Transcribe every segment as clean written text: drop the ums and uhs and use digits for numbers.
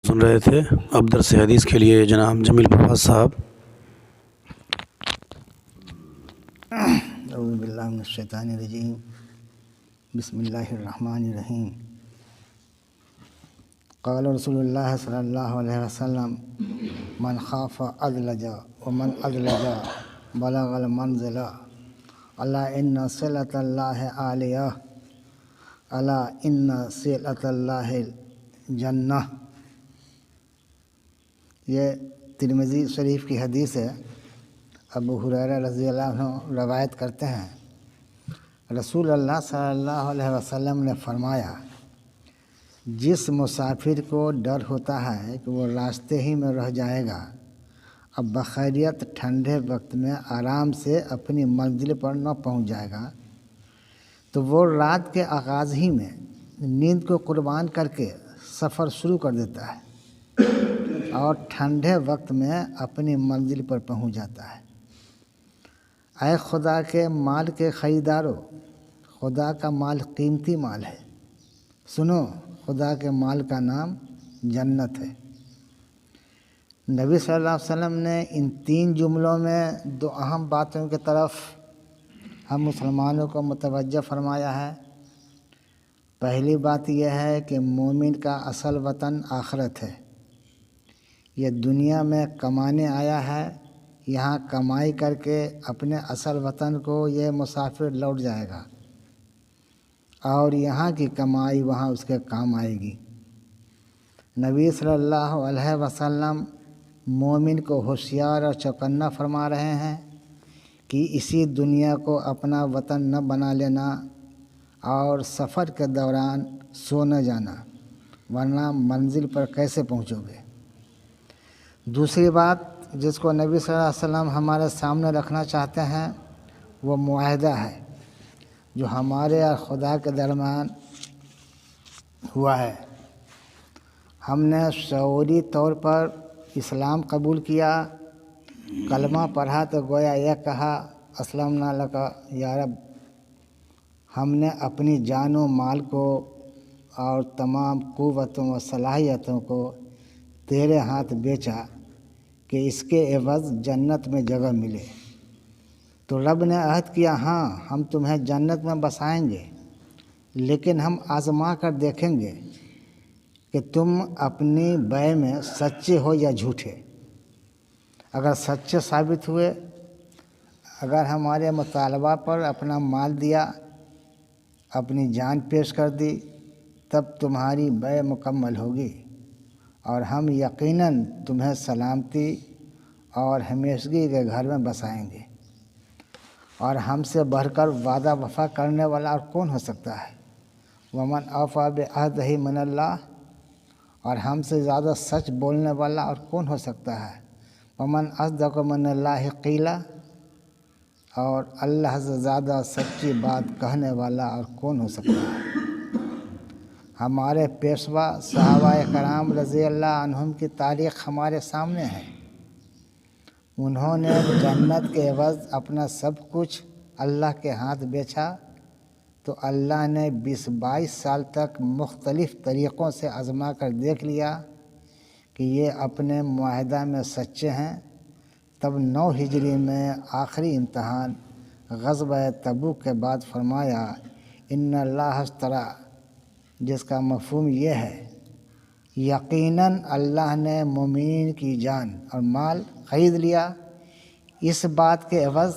سن رہے تھے اب درس حدیث کے لیے جناب جمیل پرواز صاحب۔ اعوذ باللہ من الشیطان الرجیم، بسم اللہ الرحمن الرحیم۔ قال رسول اللہ صلی اللہ علیہ وسلم من خاف ادلج ومن ادلج بلغ المنزل الا ان صلۃ اللہ عالیہ الا ان صلۃ اللہ جنہ۔ یہ ترمذی شریف کی حدیث ہے۔ ابو ہریرہ رضی اللہ عنہ روایت کرتے ہیں، رسول اللہ صلی اللہ علیہ وسلم نے فرمایا، جس مسافر کو ڈر ہوتا ہے کہ وہ راستے ہی میں رہ جائے گا، اب بخیریت ٹھنڈے وقت میں آرام سے اپنی منزل پر نہ پہنچ جائے گا، تو وہ رات کے آغاز ہی میں نیند کو قربان کر کے سفر شروع کر دیتا ہے اور ٹھنڈے وقت میں اپنی منزل پر پہنچ جاتا ہے۔ اے خدا کے مال کے خریدارو، خدا کا مال قیمتی مال ہے، سنو خدا کے مال کا نام جنت ہے۔ نبی صلی اللہ علیہ وسلم نے ان 3 جملوں میں 2 اہم باتوں کی طرف ہم مسلمانوں کو متوجہ فرمایا ہے۔ پہلی بات یہ ہے کہ مومن کا اصل وطن آخرت ہے۔ یہ دنیا میں کمانے آیا ہے، یہاں کمائی کر کے اپنے اصل وطن کو یہ مسافر لوٹ جائے گا اور یہاں کی کمائی وہاں اس کے کام آئے گی۔ نبی صلی اللہ علیہ وسلم مومن کو ہوشیار اور چوکنا فرما رہے ہیں کہ اسی دنیا کو اپنا وطن نہ بنا لینا اور سفر کے دوران سو نہ جانا، ورنہ منزل پر کیسے پہنچو گے۔ دوسری بات جس کو نبی صلی اللہ علیہ وسلم ہمارے سامنے رکھنا چاہتے ہیں وہ معاہدہ ہے جو ہمارے اور خدا کے درمیان ہوا ہے۔ ہم نے شعوری طور پر اسلام قبول کیا، کلمہ پڑھا تو گویا یہ کہا اسلمنا لک یا رب۔ ہم نے اپنی جان و مال کو اور تمام قوتوں و صلاحیتوں کو تیرے ہاتھ بیچا کہ اس کے عوض جنت میں جگہ ملے۔ تو رب نے عہد کیا، ہاں ہم تمہیں جنت میں بسائیں گے، لیکن ہم آزما کر دیکھیں گے کہ تم اپنی بیع میں سچے ہو یا جھوٹے۔ اگر سچے ثابت ہوئے، اگر ہمارے مطالبہ پر اپنا مال دیا، اپنی جان پیش کر دی، تب تمہاری بیع مکمل ہوگی اور ہم یقیناً تمہیں سلامتی اور ہمیشگی کے گھر میں بسائیں گے۔ اور ہم سے بڑھ کر وعدہ وفا کرنے والا اور کون ہو سکتا ہے؟ ومن اوفی بعہدہ من اللہ، اور ہم سے زیادہ سچ بولنے والا اور کون ہو سکتا ہے؟ ومن اصدق من اللہ قیلا، اور اللہ سے زیادہ سچی بات کہنے والا اور کون ہو سکتا ہے؟ ہمارے پیشوا صحابہ کرام رضی اللہ عنہم کی تاریخ ہمارے سامنے ہے۔ انہوں نے جنت کے عوض اپنا سب کچھ اللہ کے ہاتھ بیچا، تو اللہ نے 20-22 سال تک مختلف طریقوں سے آزما کر دیکھ لیا کہ یہ اپنے معاہدہ میں سچے ہیں۔ تب 9 ہجری میں آخری امتحان غزوہ تبوک کے بعد فرمایا، ان اللہ اشتری، جس کا مفہوم یہ ہے یقیناً اللہ نے مومنین کی جان اور مال خرید لیا، اس بات کے عوض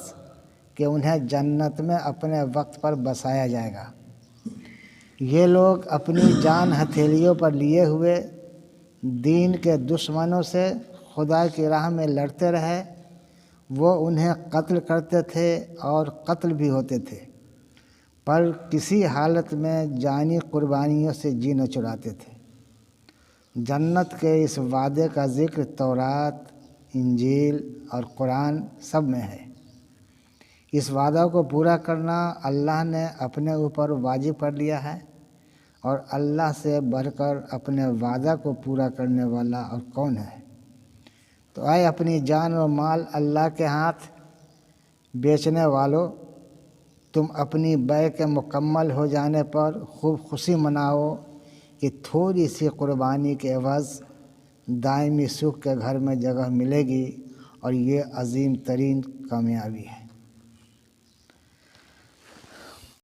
کہ انہیں جنت میں اپنے وقت پر بسایا جائے گا۔ یہ لوگ اپنی جان ہتھیلیوں پر لیے ہوئے دین کے دشمنوں سے خدا کی راہ میں لڑتے رہے، وہ انہیں قتل کرتے تھے اور قتل بھی ہوتے تھے، پر کسی حالت میں جانی قربانیوں سے جی نہ چراتے تھے۔ جنت کے اس وعدے کا ذکر تورات، انجیل اور قرآن سب میں ہے۔ اس وعدہ کو پورا کرنا اللہ نے اپنے اوپر واجب کر لیا ہے، اور اللہ سے بڑھ کر اپنے وعدہ کو پورا کرنے والا اور کون ہے؟ تو اے اپنی جان و مال اللہ کے ہاتھ بیچنے والو، تم اپنی بیع کے مکمل ہو جانے پر خوب خوشی مناؤ کہ تھوڑی سی قربانی کے عوض دائمی سکھ کے گھر میں جگہ ملے گی اور یہ عظیم ترین کامیابی ہے۔